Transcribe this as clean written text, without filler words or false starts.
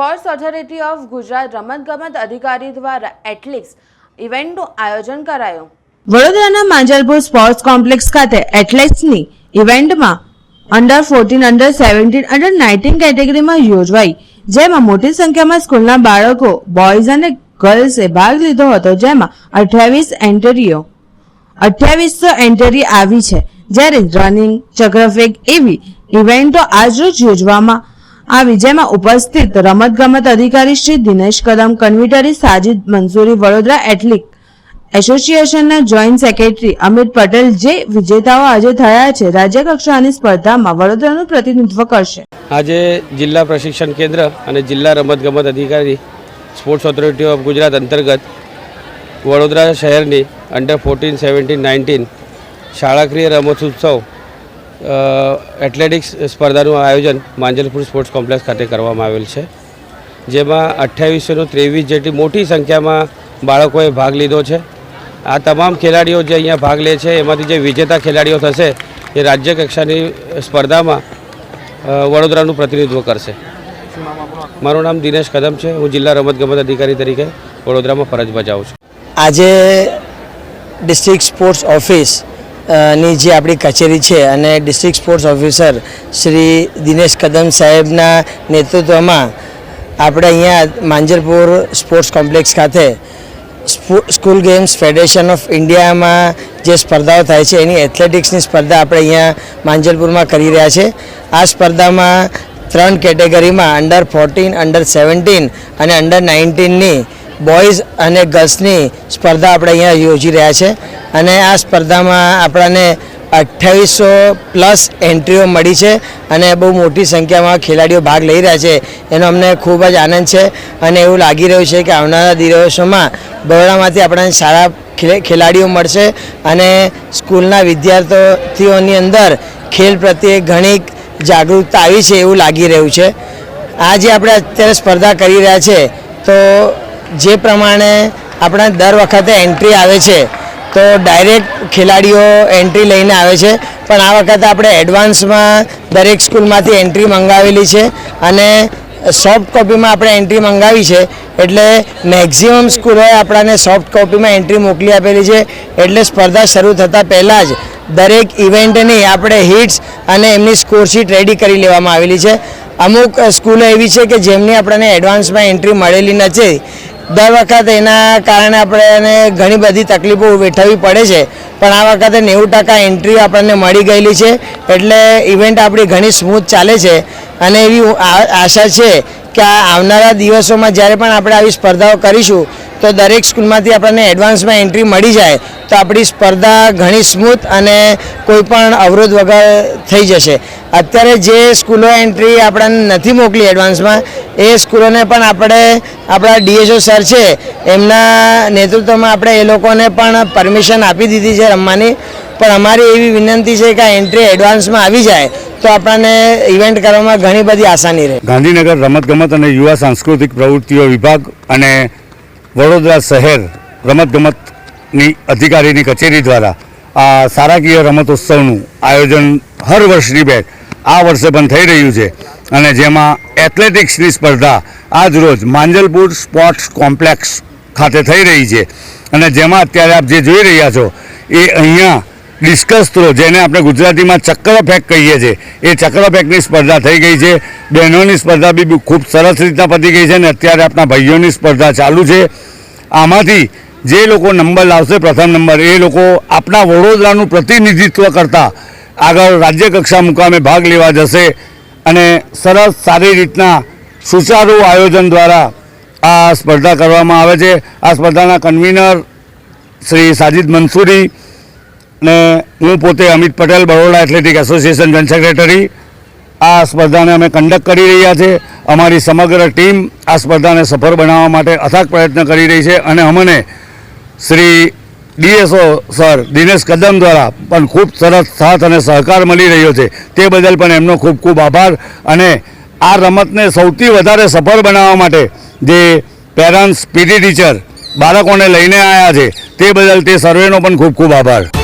Sports authority of Gujarat રમતગમત અધિકારી દ્વારા એથ્લેટિક્સ ઇવેન્ટનું આયોજન કરાયું। વડોદરાના માંજલપુર સ્પોર્ટ્સ કોમ્પ્લેક્સ ખાતે એથ્લેટિક્સની ઇવેન્ટમાં અંડર 14, અંડર 17, અંડર 19 કેટેગરીમાં યોજાઈ, જેમાં મોટી સંખ્યામાં સ્કૂલના બાળકો, બોયઝ અને ગર્લ્સે ભાગ લીધો હતો, જેમાં 2800 એન્ટ્રી આવી છે, જ્યારે રનિંગ, ચક્રફેંક એવી ઇવેન્ટો આજરોજ યોજવામાં આવી, જેમાં ઉપસ્થિત રમતગમત અધિકારી શ્રી દિનેશ કદમ, કન્વીનર સાજિદ મંસૂરી, વડોદરા એથ્લેટિક એસોસિએશનના જોઈન્ટ સેક્રેટરી અમિત પટેલ, જે વિજેતાઓ આજે થયા છે, રાજ્ય કક્ષાની સ્પર્ધામાં વડોદરાનું પ્રતિનિધિત્વ કરશે। આજે જિલ્લા પ્રશિક્ષણ કેન્દ્ર અને જિલ્લા રમતગમત અધિકારી સ્પોર્ટ્સ ઓથોરિટી ઓફ ગુજરાત અંતર્ગત વડોદરા શહેરની અંડર 14, 17, 19 શાળાકીય રમતોત્સવ એથ્લેટિક્સ સ્પર્ધાનું આયોજન માંજલપુર સ્પોર્ટ્સ કોમ્પ્લેક્સ ખાતે કરવામાં આવેલ છે, જેમાં 2823 જેટલી મોટી સંખ્યામાં બાળકોએ ભાગ લીધો છે। આ તમામ ખેલાડીઓ જે અહીંયા ભાગ લે છે, એમાંથી જે વિજેતા ખેલાડીઓ થશે એ રાજ્ય કક્ષાની સ્પર્ધામાં વડોદરાનું પ્રતિનિધિત્વ કરશે। મારું નામ દિનેશ કદમ છે, હું જિલ્લા રમતગમત અધિકારી તરીકે વડોદરામાં ફરજ બજાવું છું। આજે ડિસ્ટ્રિક્ટ સ્પોર્ટ્સ ઓફિસ ની જે આપણી કચેરી છે અને district sports officer Shri Dinesh કદમ સાહેબના નેતૃત્વમાં આપણે અહીંયા માંજલપુર સ્પોર્ટ્સ કોમ્પ્લેક્સ ખાતે સ્કૂલ ગેમ્સ ફેડરેશન ઓફ ઇન્ડિયામાં જે સ્પર્ધાઓ થાય છે એની એથ્લેટિક્સની સ્પર્ધા આપણે અહીંયા માંજલપુરમાં કરી રહ્યા છે। આ સ્પર્ધામાં 3 કેટેગરીમાં અંડર 14, અંડર 17 અને અંડર 19ની બોયઝ અને ગર્લ્સની સ્પર્ધા આપણે અહીંયા યોજી રહ્યા છે અને આ સ્પર્ધામાં આપણને 2800+ એન્ટ્રીઓ મળી છે અને બહુ મોટી સંખ્યામાં ખેલાડીઓ ભાગ લઈ રહ્યા છે, એનો અમને ખૂબ જ આનંદ છે અને એવું લાગી રહ્યું છે કે આવનારા દિવસોમાં બરોડામાંથી આપણને સારા ખેલાડીઓ મળશે અને સ્કૂલના વિદ્યાર્થીઓની અંદર ખેલ પ્રત્યે ઘણી જાગૃતતા આવી છે એવું લાગી રહ્યું છે। આ જે આપણે અત્યારે સ્પર્ધા કરી રહ્યા છે, તો જે પ્રમાણે આપણા દર વખતે એન્ટ્રી આવે છે તો ડાયરેક્ટ ખેલાડીઓ એન્ટ્રી લઈને આવે છે, પણ આ વખતે આપણે એડવાન્સમાં દરેક સ્કૂલમાંથી એન્ટ્રી મંગાવેલી છે અને સોફ્ટ કોપીમાં આપણે એન્ટ્રી મંગાવી છે, એટલે મેક્ઝિમમ સ્કૂલોએ આપણને સોફ્ટ કોપીમાં એન્ટ્રી મોકલી આપેલી છે। એટલે સ્પર્ધા શરૂ થતાં પહેલાં જ દરેક ઇવેન્ટની આપણે હિટ્સ અને એમની સ્કોરશીટ રેડી કરી લેવામાં આવેલી છે। અમુક સ્કૂલો એવી છે કે જેમની આપણને એડવાન્સમાં એન્ટ્રી મળેલી નથી, દર વખત એના કારણે આપણને ઘણી બધી તકલીફો વેઠવી પડે છે, પણ આ વખતે 90% એન્ટ્રી આપણને મળી ગયેલી છે, એટલે ઇવેન્ટ આપણી ઘણી સ્મૂથ ચાલે છે અને એવી આશા છે કે આવનારા દિવસોમાં જ્યારે પણ આપણે આવી સ્પર્ધાઓ કરીશું તો દરેક સ્કૂલમાંથી આપણને એડવાન્સમાં એન્ટ્રી મળી જાય તો આપણી સ્પર્ધા ઘણી સ્મૂથ અને કોઈ પણ અવરોધ વગર થઈ જશે। અત્યારે જે સ્કૂલો એન્ટ્રી આપણને નથી મોકલી એડવાન્સમાં, એ સ્કૂલોને પણ આપણે આપણા ડીએસઓ સર છે એમના નેતૃત્વમાં આપણે એ લોકોને પણ પરમિશન આપી દીધી છે રમવાની, પણ અમારી એવી વિનંતી છે કે આ એન્ટ્રી એડવાન્સમાં આવી જાય તો આપણને ઇવેન્ટ કરવામાં ઘણી બધી આસાની રહે। ગાંધીનગર રમતગમત અને યુવા સાંસ્કૃતિક પ્રવૃત્તિઓ વિભાગ અને વડોદરા શહેર રમતગમતની અધિકારીની કચેરી દ્વારા આ શાળાકીય રમતોત્સવનું આયોજન હર વર્ષની બેચ આ વર્ષે પણ થઈ રહ્યું છે અને જેમાં એથ્લેટિક્સની સ્પર્ધા આજ રોજ માંજલપુર સ્પોર્ટ્સ કોમ્પ્લેક્સ ખાતે થઈ રહી છે અને જેમાં અત્યારે આપ જે જોઈ રહ્યા છો એ અહીંયા ડિસ્કસ થ્રો, જેને આપણે ગુજરાતીમાં ચક્રફેંક કહીએ છીએ, એ ચક્રફેંકની સ્પર્ધા થઈ ગઈ છે। બહેનોની સ્પર્ધા બી ખૂબ સરસ રીતના પતી ગઈ છે અને અત્યારે આપણા ભાઈઓની સ્પર્ધા ચાલુ છે। આમાંથી જે લોકો નંબર લાવશે, પ્રથમ નંબર, એ લોકો આપણા વડોદરાનું પ્રતિનિધિત્વ કરતા આગળ રાજ્ય કક્ષા મુકામે ભાગ લેવા જશે અને સરસ સારી રીતના સુચારુ આયોજન દ્વારા આ સ્પર્ધા કરવામાં આવે છે। આ સ્પર્ધાના કન્વીનર શ્રી સાજિદ મંસૂરી ને હું પોતે અમિત પટેલ, બરોડા એથ્લેટિક એસોસિએશન જન સેક્રેટરી, આ સ્પર્ધાને અમે કન્ડક્ટ કરી રહ્યા છે। અમારી સમગ્ર ટીમ આ સ્પર્ધાને સફળ બનાવવા માટે અથાગ પ્રયત્ન કરી રહી છે અને અમને શ્રી ડીએસઓ સર દિનેશ કદમ દ્વારા પણ ખૂબ સરસ સાથ અને સહકાર મળી રહ્યો છે, તે બદલ પણ એમનો ખૂબ ખૂબ આભાર। અને આ રમતને સૌથી વધારે સફળ બનાવવા માટે જે પેરેન્ટ્સ, પીટી ટીચર બાળકોને લઈને આવ્યા છે તે બદલ તે સર્વેનો પણ ખૂબ ખૂબ આભાર।